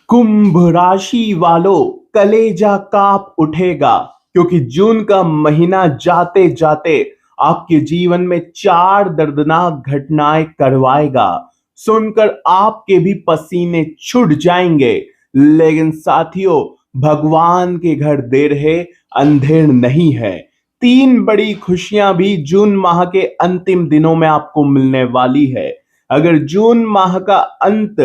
कुंभ राशि वालों, कलेजा कांप उठेगा क्योंकि जून का महीना जाते जाते आपके जीवन में चार दर्दनाक घटनाएं करवाएगा। सुनकर आपके भी पसीने छूट जाएंगे। लेकिन साथियों, भगवान के घर देर है, अंधेर नहीं है। तीन बड़ी खुशियां भी जून माह के अंतिम दिनों में आपको मिलने वाली है। अगर जून माह का अंत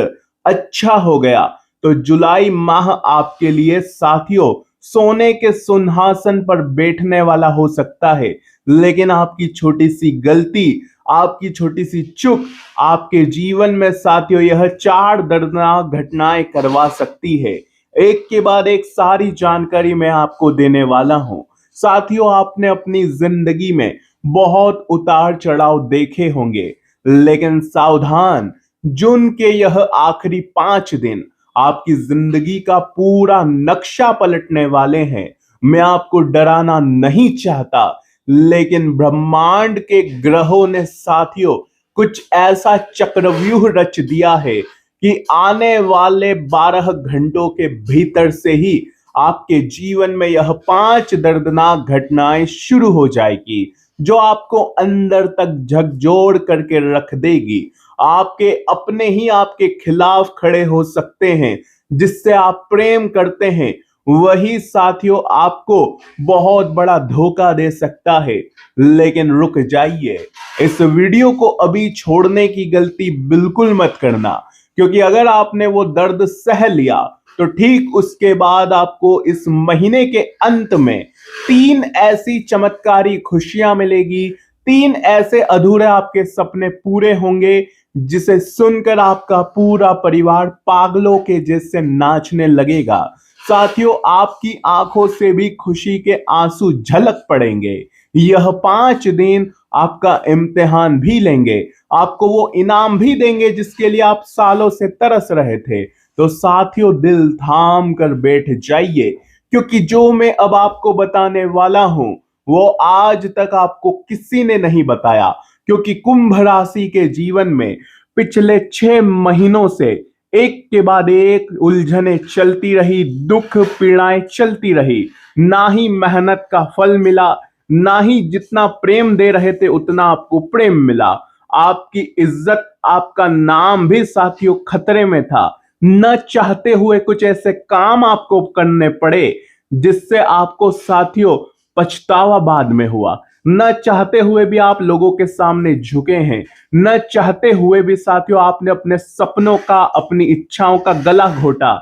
अच्छा हो गया तो जुलाई माह आपके लिए साथियों सोने के सिंहासन पर बैठने वाला हो सकता है। लेकिन आपकी छोटी सी गलती, आपकी छोटी सी चूक आपके जीवन में साथियों यह चार दर्दनाक घटनाएं करवा सकती है। एक के बाद एक सारी जानकारी मैं आपको देने वाला हूं। साथियों, आपने अपनी जिंदगी में बहुत उतार चढ़ाव देखे होंगे, लेकिन सावधान, जून के यह आखिरी 5 दिन आपकी जिंदगी का पूरा नक्शा पलटने वाले हैं। मैं आपको डराना नहीं चाहता, लेकिन ब्रह्मांड के ग्रहों ने साथियों कुछ ऐसा चक्रव्यूह रच दिया है कि आने वाले 12 घंटों के भीतर से ही आपके जीवन में यह 5 दर्दनाक घटनाएं शुरू हो जाएगी, जो आपको अंदर तक झकझोर करके रख देगी। आपके अपने ही आपके खिलाफ खड़े हो सकते हैं। जिससे आप प्रेम करते हैं वही साथियों आपको बहुत बड़ा धोखा दे सकता है। लेकिन रुक जाइए, इस वीडियो को अभी छोड़ने की गलती बिल्कुल मत करना, क्योंकि अगर आपने वो दर्द सह लिया तो ठीक उसके बाद आपको इस महीने के अंत में 3 ऐसी चमत्कारी खुशियां मिलेगी। 3 ऐसे अधूरे आपके सपने पूरे होंगे जिसे सुनकर आपका पूरा परिवार पागलों के जैसे नाचने लगेगा। साथियों, आपकी आंखों से भी खुशी के आंसू झलक पड़ेंगे। यह 5 दिन आपका इम्तिहान भी लेंगे, आपको वो इनाम भी देंगे जिसके लिए आप सालों से तरस रहे थे। तो साथियों, दिल थाम कर बैठ जाइए, क्योंकि जो मैं अब आपको बताने वाला हूं वो आज तक आपको किसी ने नहीं बताया। क्योंकि कुंभ राशि के जीवन में पिछले 6 महीनों से एक के बाद एक उलझने चलती रही, दुख पीड़ाएं चलती रही। ना ही मेहनत का फल मिला, ना ही जितना प्रेम दे रहे थे उतना आपको प्रेम मिला। आपकी इज्जत, आपका नाम भी साथियों खतरे में था। न चाहते हुए कुछ ऐसे काम आपको करने पड़े जिससे आपको साथियों पछतावा बाद में हुआ। न चाहते हुए भी आप लोगों के सामने झुके हैं। न चाहते हुए भी साथियों आपने अपने सपनों का, अपनी इच्छाओं का गला घोटा,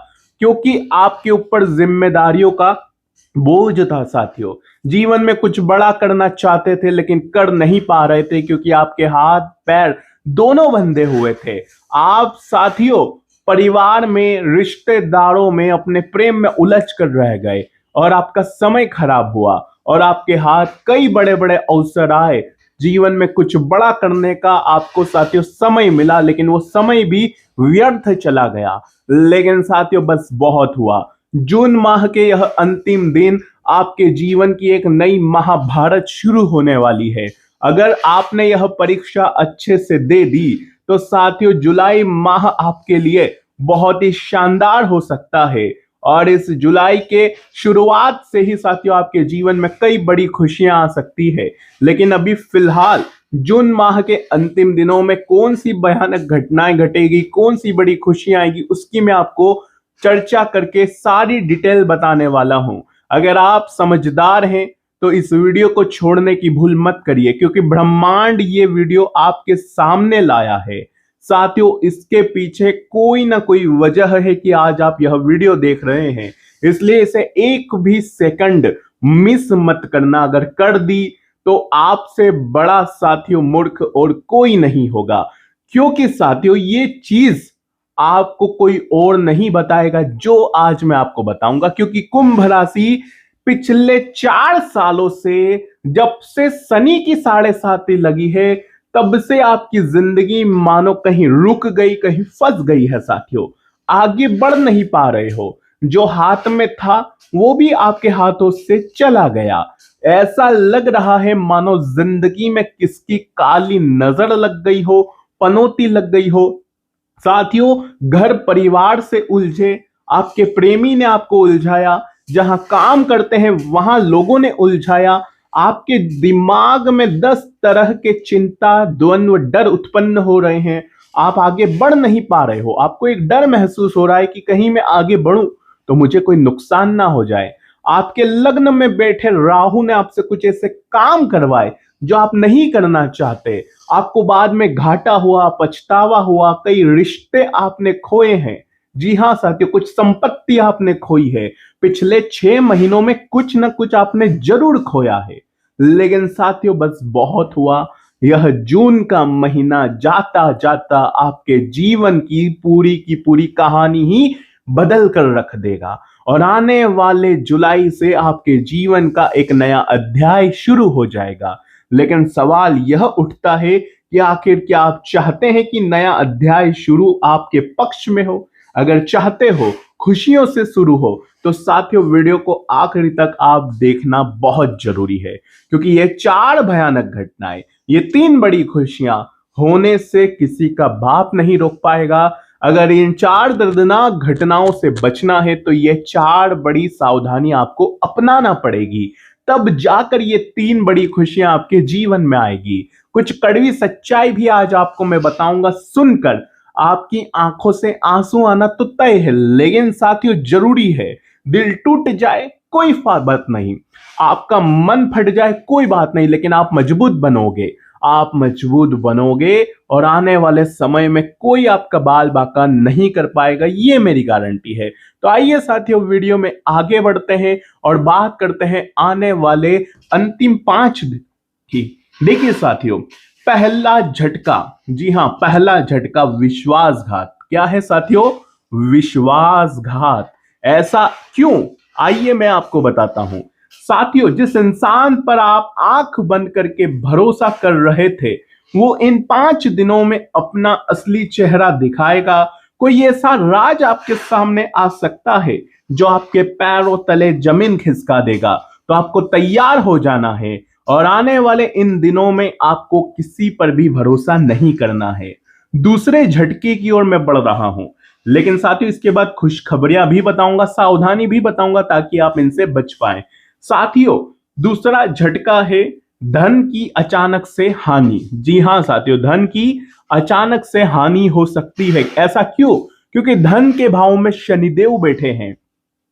क्योंकि आपके ऊपर जिम्मेदारियों का बोझ था। साथियों, जीवन में कुछ बड़ा करना चाहते थे लेकिन कर नहीं पा रहे थे, क्योंकि आपके हाथ पैर दोनों बंधे हुए थे। आप साथियों परिवार में, रिश्तेदारों में, अपने प्रेम में उलझ कर रह गए और आपका समय खराब हुआ और आपके हाथ कई बड़े बड़े अवसर आए। जीवन में कुछ बड़ा करने का आपको साथियों समय मिला, लेकिन वो समय भी व्यर्थ चला गया। लेकिन साथियों बस बहुत हुआ। जून माह के यह अंतिम दिन आपके जीवन की एक नई महाभारत शुरू होने वाली है। अगर आपने यह परीक्षा अच्छे से दे दी तो साथियों जुलाई माह आपके लिए बहुत ही शानदार हो सकता है। और इस जुलाई के शुरुआत से ही साथियों आपके जीवन में कई बड़ी खुशियां आ सकती है। लेकिन अभी फिलहाल जून माह के अंतिम दिनों में कौन सी भयानक घटनाएं घटेगी, कौन सी बड़ी खुशियां आएगी, उसकी मैं आपको चर्चा करके सारी डिटेल बताने वाला हूं। अगर आप समझदार हैं तो इस वीडियो को छोड़ने की भूल मत करिए, क्योंकि ब्रह्मांड ये वीडियो आपके सामने लाया है। साथियों, इसके पीछे कोई ना कोई वजह है कि आज आप यह वीडियो देख रहे हैं, इसलिए इसे एक भी सेकंड मिस मत करना। अगर कर दी तो आपसे बड़ा साथियों मूर्ख और कोई नहीं होगा, क्योंकि साथियों ये चीज आपको कोई और नहीं बताएगा जो आज मैं आपको बताऊंगा। क्योंकि कुंभ राशि पिछले 4 सालों से, जब से शनि की 7.5 लगी है, तब से आपकी जिंदगी मानो कहीं रुक गई, कहीं फंस गई है। साथियों, आगे बढ़ नहीं पा रहे हो। जो हाथ में था वो भी आपके हाथों से चला गया। ऐसा लग रहा है मानो जिंदगी में किसकी काली नजर लग गई हो, पनौती लग गई हो। साथियों, घर परिवार से उलझे, आपके प्रेमी ने आपको उलझाया, जहां काम करते हैं वहां लोगों ने उलझाया, आपके दिमाग में 10 तरह के चिंता, द्वंद्व, डर उत्पन्न हो रहे हैं, आप आगे बढ़ नहीं पा रहे हो, आपको एक डर महसूस हो रहा है कि कहीं मैं आगे बढ़ूं तो मुझे कोई नुकसान ना हो जाए। आपके लग्न में बैठे राहु ने आपसे कुछ ऐसे काम करवाए जो आप नहीं करना चाहते, आपको बाद में घाटा हुआ, पछतावा हुआ, कई रिश्ते आपने खोए हैं। जी हां साथियों, कुछ संपत्ति आपने खोई है, पिछले 6 महीनों में कुछ ना कुछ आपने जरूर खोया है। लेकिन साथियों बस बहुत हुआ, यह जून का महीना जाता जाता आपके जीवन की पूरी कहानी ही बदल कर रख देगा और आने वाले जुलाई से आपके जीवन का एक नया अध्याय शुरू हो जाएगा। लेकिन सवाल यह उठता है कि आखिर क्या आप चाहते हैं कि नया अध्याय शुरू आपके पक्ष में हो? अगर चाहते हो, खुशियों से शुरू हो, तो साथियों वीडियो को आखिरी तक आप देखना बहुत जरूरी है, क्योंकि ये 4 भयानक घटनाएं, ये 3 बड़ी खुशियां होने से किसी का बाप नहीं रोक पाएगा। अगर इन 4 दर्दनाक घटनाओं से बचना है तो ये 4 बड़ी सावधानी आपको अपनाना पड़ेगी, तब जाकर ये 3 बड़ी खुशियां आपके जीवन में आएगी। कुछ कड़वी सच्चाई भी आज आपको मैं बताऊंगा, सुनकर आपकी आंखों से आंसू आना तो तय है, लेकिन साथियों जरूरी है। दिल टूट जाए कोई बात नहीं, आपका मन फट जाए कोई बात नहीं, लेकिन आप मजबूत बनोगे, आप मजबूत बनोगे और आने वाले समय में कोई आपका बाल बाका नहीं कर पाएगा, ये मेरी गारंटी है। तो आइए साथियों वीडियो में आगे बढ़ते हैं और बात करते हैं आने वाले अंतिम 5 दिन की। देखिए साथियों, पहला झटका, जी हां पहला झटका विश्वासघात। क्या है साथियों? विश्वासघात। ऐसा क्यों? आइए मैं आपको बताता हूं। साथियों, जिस इंसान पर आप आंख बंद करके भरोसा कर रहे थे, वो इन 5 दिनों में अपना असली चेहरा दिखाएगा। कोई ऐसा राज आपके सामने आ सकता है जो आपके पैरों तले जमीन खिसका देगा। तो आपको तैयार हो जाना है और आने वाले इन दिनों में आपको किसी पर भी भरोसा नहीं करना है। दूसरे झटके की ओर मैं बढ़ रहा हूं, लेकिन साथियों इसके बाद खुशखबरियां भी बताऊंगा, सावधानी भी बताऊंगा ताकि आप इनसे बच पाएं। साथियों, दूसरा झटका है धन की अचानक से हानि। जी हां साथियों, धन की अचानक से हानि हो सकती है। ऐसा क्यों? क्योंकि धन के भाव में शनिदेव बैठे हैं।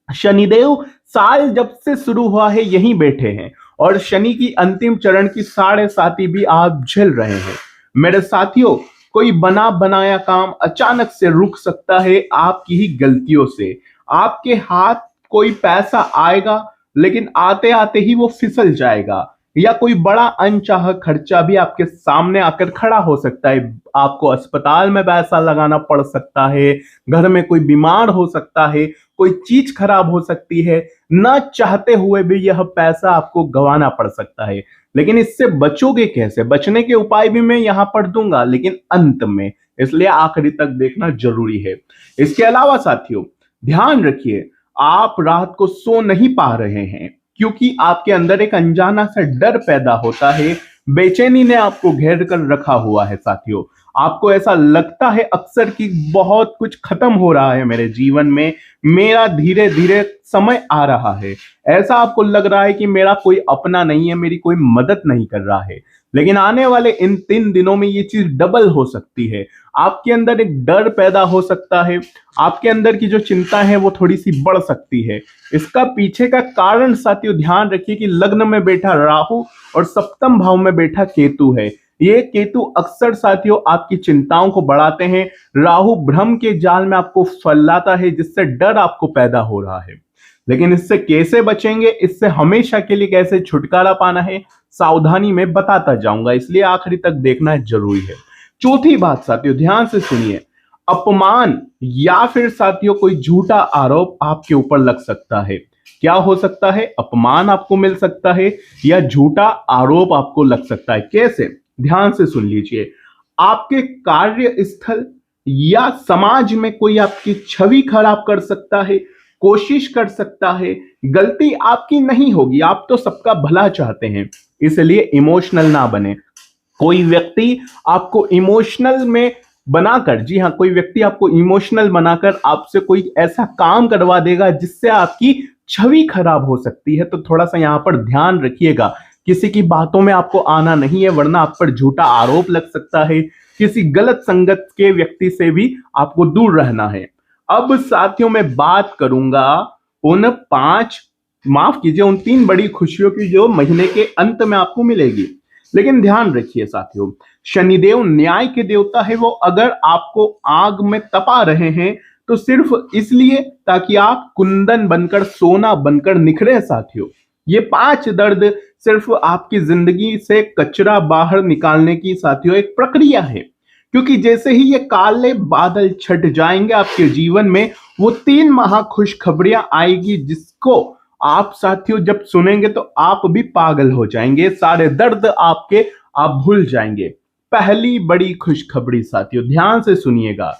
शनिदेव साल जब से शुरू हुआ है यहीं बैठे हैं और शनि की अंतिम चरण की 7.5 भी आप झेल रहे हैं। मेरे साथियों, कोई बना बनाया काम अचानक से रुक सकता है आपकी ही गलतियों से। आपके हाथ कोई पैसा आएगा, लेकिन आते आते ही वो फिसल जाएगा, या कोई बड़ा अनचाहा खर्चा भी आपके सामने आकर खड़ा हो सकता है। आपको अस्पताल में पैसा लगाना पड़ सकता है, घर में कोई बीमार हो सकता है, कोई चीज खराब हो सकती है, ना चाहते हुए भी यह पैसा आपको गंवाना पड़ सकता है। लेकिन इससे बचोगे कैसे? बचने के उपाय भी मैं यहां पर दूंगा, लेकिन अंत में, इसलिए आखिरी तक देखना जरूरी है। इसके अलावा साथियों ध्यान रखिए, आप रात को सो नहीं पा रहे हैं क्योंकि आपके अंदर एक अनजाना सा डर पैदा होता है। बेचैनी ने आपको घेर कर रखा हुआ है साथियों। आपको ऐसा लगता है अक्सर कि बहुत कुछ खत्म हो रहा है मेरे जीवन में, मेरा धीरे धीरे समय आ रहा है। ऐसा आपको लग रहा है कि मेरा कोई अपना नहीं है, मेरी कोई मदद नहीं कर रहा है। लेकिन आने वाले इन 3 दिनों में ये चीज डबल हो सकती है। आपके अंदर एक डर पैदा हो सकता है, आपके अंदर की जो चिंता है वो थोड़ी सी बढ़ सकती है। इसका पीछे का कारण साथियों ध्यान रखिए कि लग्न में बैठा राहु और सप्तम भाव में बैठा केतु है। ये केतु अक्सर साथियों आपकी चिंताओं को बढ़ाते हैं। राहु भ्रम के जाल में आपको फैलाता है, जिससे डर आपको पैदा हो रहा है। लेकिन इससे कैसे बचेंगे, इससे हमेशा के लिए कैसे छुटकारा पाना है, सावधानी में बताता जाऊंगा, इसलिए आखिरी तक देखना जरूरी है। चौथी बात साथियों ध्यान से सुनिए, अपमान या फिर साथियों कोई झूठा आरोप आपके ऊपर लग सकता है। क्या हो सकता है? अपमान आपको मिल सकता है या झूठा आरोप आपको लग सकता है। कैसे? ध्यान से सुन लीजिए। आपके कार्य स्थल या समाज में कोई आपकी छवि खराब कर सकता है, कोशिश कर सकता है। गलती आपकी नहीं होगी, आप तो सबका भला चाहते हैं, इसलिए इमोशनल ना बने। कोई व्यक्ति आपको इमोशनल में बनाकर, जी हाँ, कोई व्यक्ति आपको इमोशनल बनाकर आपसे कोई ऐसा काम करवा देगा जिससे आपकी छवि खराब हो सकती है। तो थोड़ा सा यहाँ पर ध्यान रखिएगा, किसी की बातों में आपको आना नहीं है, वरना आप पर झूठा आरोप लग सकता है। किसी गलत संगत के व्यक्ति से भी आपको दूर रहना है। अब साथियों, मैं बात करूंगा उन पांच, माफ कीजिए, उन 3 बड़ी खुशियों की जो महीने के अंत में आपको मिलेगी। लेकिन ध्यान रखिए साथियों, शनिदेव न्याय के देवता है। वो अगर आपको आग में तपा रहे हैं तो सिर्फ इसलिए ताकि आप कुंदन बनकर, सोना बनकर निखरे साथियों। ये 5 दर्द सिर्फ आपकी जिंदगी से कचरा बाहर निकालने की साथियों एक प्रक्रिया है। क्योंकि जैसे ही ये काले बादल छट जाएंगे आपके जीवन में, वो 3 महा खुशखबरियां आएगी जिसको आप साथियों जब सुनेंगे तो आप भी पागल हो जाएंगे, सारे दर्द आपके आप भूल जाएंगे। पहली बड़ी खुशखबरी साथियों, ध्यान से सुनिएगा,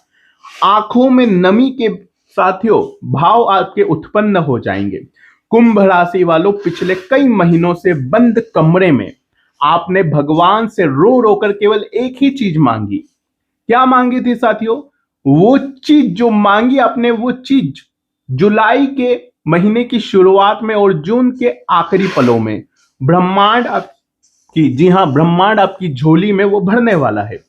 आंखों में नमी के साथियों भाव आपके उत्पन्न हो जाएंगे। कुंभ राशि वालों, पिछले कई महीनों से बंद कमरे में आपने भगवान से रो रो कर केवल एक ही चीज मांगी। क्या मांगी थी साथियों? वो चीज जो मांगी आपने, वो चीज जुलाई के महीने की शुरुआत में और जून के आखिरी पलों में ब्रह्मांड आपकी, जी हां, ब्रह्मांड आपकी झोली में वो भरने वाला है।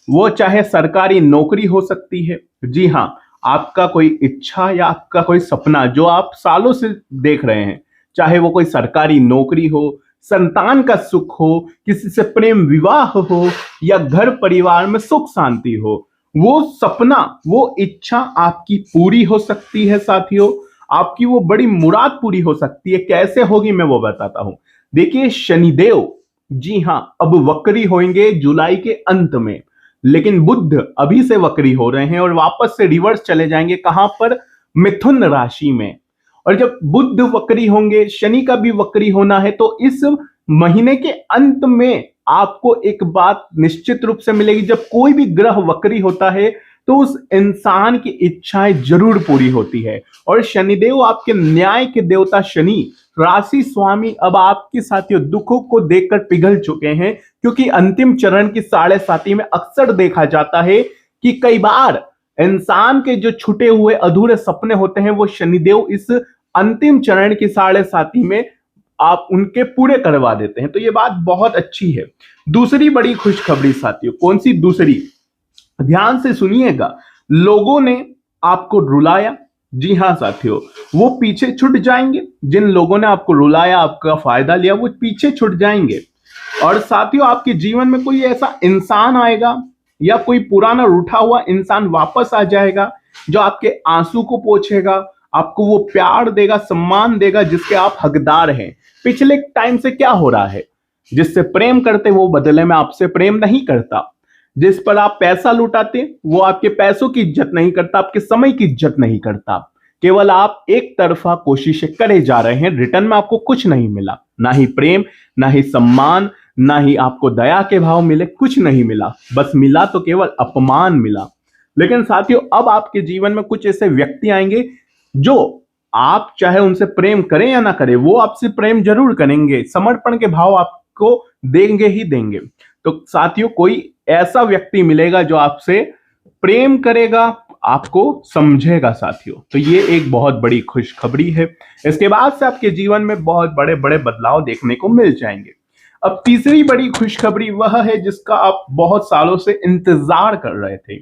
वो चाहे सरकारी नौकरी हो सकती है, जी हां, आपका कोई इच्छा या आपका कोई सपना जो आप सालों से देख रहे हैं, चाहे वो कोई सरकारी नौकरी हो, संतान का सुख हो, किसी से प्रेम विवाह हो, या घर परिवार में सुख शांति हो, वो सपना, वो इच्छा आपकी पूरी हो सकती है साथियों। आपकी वो बड़ी मुराद पूरी हो सकती है। कैसे होगी मैं वो बताता हूं। देखिए, शनिदेव, जी हां, अब वक्री होंगे जुलाई के अंत में, लेकिन बुध अभी से वक्री हो रहे हैं और वापस से रिवर्स चले जाएंगे। कहां पर? मिथुन राशि में। और जब बुध वक्री होंगे, शनि का भी वक्री होना है, तो इस महीने के अंत में आपको एक बात निश्चित रूप से मिलेगी। जब कोई भी ग्रह वक्री होता है तो उस इंसान की इच्छाएं जरूर पूरी होती है। और शनिदेव आपके न्याय के देवता शनि, राशि स्वामी, अब आपके साथियों दुखों को देखकर पिघल चुके हैं। क्योंकि अंतिम चरण की 7.5 में अक्सर देखा जाता है कि कई बार इंसान के जो छूटे हुए अधूरे सपने होते हैं, वो शनिदेव इस अंतिम चरण की 7.5 में आप उनके पूरे करवा देते हैं। तो ये बात बहुत अच्छी है। दूसरी बड़ी खुशखबरी साथियों, कौन सी दूसरी? ध्यान से सुनिएगा, लोगों ने आपको रुलाया, जी हां साथियों, वो पीछे छूट जाएंगे। जिन लोगों ने आपको रुलाया, आपका फायदा लिया, वो पीछे छूट जाएंगे। और साथियों, आपके जीवन में कोई ऐसा इंसान आएगा या कोई पुराना रूठा हुआ इंसान वापस आ जाएगा जो आपके आंसू को पोंछेगा, आपको वो प्यार देगा, सम्मान देगा जिसके आप हकदार हैं। पिछले टाइम से क्या हो रहा है? जिससे प्रेम करते वो बदले में आपसे प्रेम नहीं करता। जिस पर आप पैसा लुटाते वो आपके पैसों की इज्जत नहीं करता, आपके समय की इज्जत नहीं करता। केवल आप एक तरफा कोशिशें करे जा रहे हैं, रिटर्न में आपको कुछ नहीं मिला, ना ही प्रेम, ना ही सम्मान, ना ही आपको दया के भाव मिले, कुछ नहीं मिला। बस मिला तो केवल अपमान मिला। लेकिन साथियों, अब आपके जीवन में कुछ ऐसे व्यक्ति आएंगे जो आप चाहे उनसे प्रेम करें या ना करें, वो आपसे प्रेम जरूर करेंगे, समर्पण के भाव आपको देंगे ही देंगे। तो साथियों, कोई ऐसा व्यक्ति मिलेगा जो आपसे प्रेम करेगा, आपको समझेगा साथियों। तो ये एक बहुत बड़ी खुशखबरी है। इसके बाद से आपके जीवन में बहुत बड़े बड़े बदलाव देखने को मिल जाएंगे। अब तीसरी बड़ी खुशखबरी वह है जिसका आप बहुत सालों से इंतजार कर रहे थे।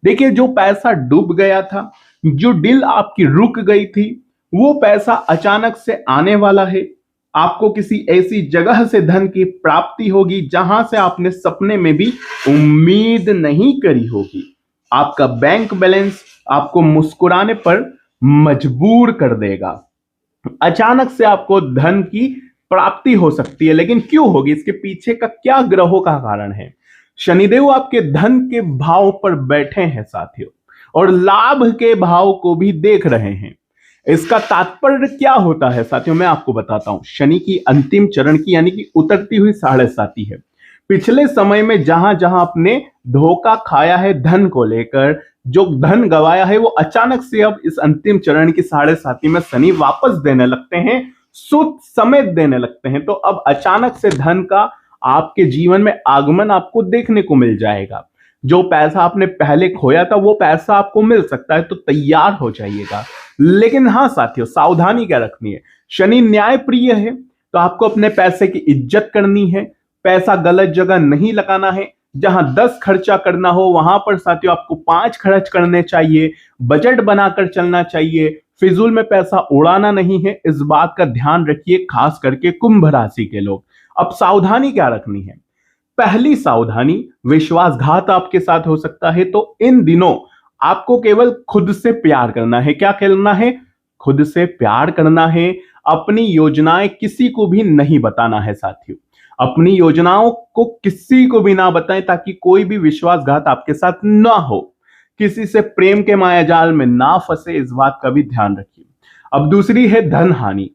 देखिए, जो पैसा डूब गया था, जो डील आपकी रुक गई थी, वो पैसा अचानक से आने वाला है। आपको किसी ऐसी जगह से धन की प्राप्ति होगी जहां से आपने सपने में भी उम्मीद नहीं करी होगी। आपका बैंक बैलेंस आपको मुस्कुराने पर मजबूर कर देगा। अचानक से आपको धन की प्राप्ति हो सकती है, लेकिन क्यों होगी? इसके पीछे का क्या ग्रहों का कारण है? शनिदेव आपके धन के भाव पर बैठे हैं साथियों, और लाभ के भाव को भी देख रहे हैं। इसका तात्पर्य क्या होता है साथियों, मैं आपको बताता हूं। शनि की अंतिम चरण की यानी कि उतरती हुई 7.5 है। पिछले समय में जहां जहां आपने धोखा खाया है धन को लेकर, जो धन गवाया है, वो अचानक से अब इस अंतिम चरण की 7.5 में शनि वापस देने लगते हैं, सुद समेत देने लगते हैं। तो अब अचानक से धन का आपके जीवन में आगमन आपको देखने को मिल जाएगा। जो पैसा आपने पहले खोया था वो पैसा आपको मिल सकता है, तो तैयार हो जाइएगा। लेकिन हाँ साथियों, सावधानी क्या रखनी है, शनि न्याय प्रिय है, तो आपको अपने पैसे की इज्जत करनी है, पैसा गलत जगह नहीं लगाना है। जहां 10 खर्चा करना हो वहां पर साथियों आपको 5 खर्च करने चाहिए, बजट बनाकर चलना चाहिए, फिजूल में पैसा उड़ाना नहीं है। इस बात का ध्यान रखिए, खास करके कुंभ राशि के लोग। अब सावधानी क्या रखनी है, पहली सावधानी, विश्वासघात आपके साथ हो सकता है, तो इन दिनों आपको केवल खुद से प्यार करना है। क्या करना है, खुद से प्यार करना है। अपनी योजनाएं किसी को भी नहीं बताना है साथियों, अपनी योजनाओं को किसी को भी ना बताएं, ताकि कोई भी विश्वासघात आपके साथ ना हो। किसी से प्रेम के मायाजाल में ना फंसे, इस बात का भी ध्यान रखिए। अब दूसरी है धन हानि।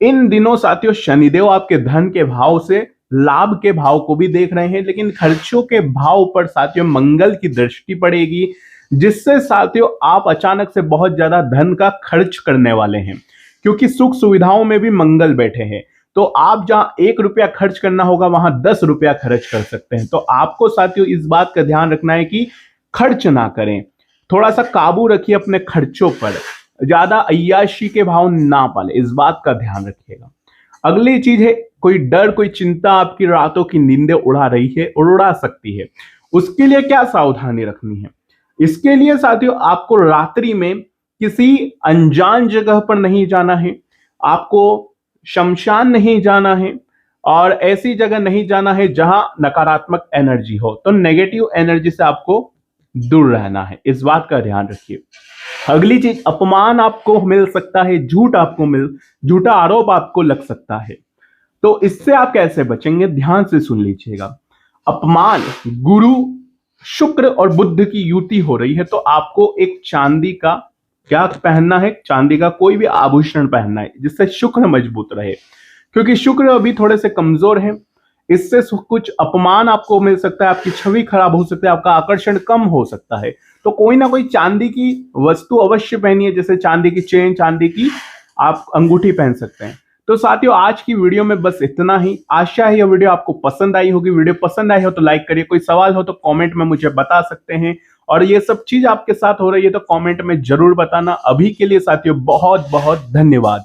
इन दिनों साथियों शनिदेव आपके धन के भाव से लाभ के भाव को भी देख रहे हैं, लेकिन खर्चों के भाव पर साथियों मंगल की दृष्टि पड़ेगी, जिससे साथियों आप अचानक से बहुत ज्यादा धन का खर्च करने वाले हैं, क्योंकि सुख सुविधाओं में भी मंगल बैठे हैं। तो आप जहां 1 रुपया खर्च करना होगा वहां 10 रुपया खर्च कर सकते हैं। तो आपको साथियों इस बात का ध्यान रखना है कि खर्च ना करें, थोड़ा सा काबू रखिए अपने खर्चों पर, ज्यादा अय्याशी के भाव ना पाले, इस बात का ध्यान रखिएगा। अगली चीज है, कोई डर कोई चिंता आपकी रातों की नींदें उड़ा रही है और उड़ा सकती है, उसके लिए क्या सावधानी रखनी है। इसके लिए साथियों आपको रात्रि में किसी अनजान जगह पर नहीं जाना है, आपको शमशान नहीं जाना है, और ऐसी जगह नहीं जाना है जहां नकारात्मक एनर्जी हो। तो नेगेटिव एनर्जी से आपको दूर रहना है, इस बात का ध्यान रखिए। अगली चीज, अपमान आपको मिल सकता है, झूठा आरोप आपको लग सकता है, तो इससे आप कैसे बचेंगे, ध्यान से सुन लीजिएगा। अपमान, गुरु शुक्र और बुध की युति हो रही है, तो आपको एक चांदी का क्या पहनना है, चांदी का कोई भी आभूषण पहनना है, जिससे शुक्र मजबूत रहे, क्योंकि शुक्र अभी थोड़े से कमजोर है। इससे कुछ अपमान आपको मिल सकता है, आपकी छवि खराब हो सकती है, आपका आकर्षण कम हो सकता है। तो कोई ना कोई चांदी की वस्तु अवश्य पहनिए, जैसे चांदी की चेन, चांदी की आप अंगूठी पहन सकते हैं। तो साथियों आज की वीडियो में बस इतना ही। आशा है यह वीडियो आपको पसंद आई होगी। वीडियो पसंद आई हो तो लाइक करिए, कोई सवाल हो तो कमेंट में मुझे बता सकते हैं, और ये सब चीज आपके साथ हो रही है तो कमेंट में जरूर बताना। अभी के लिए साथियों बहुत बहुत धन्यवाद।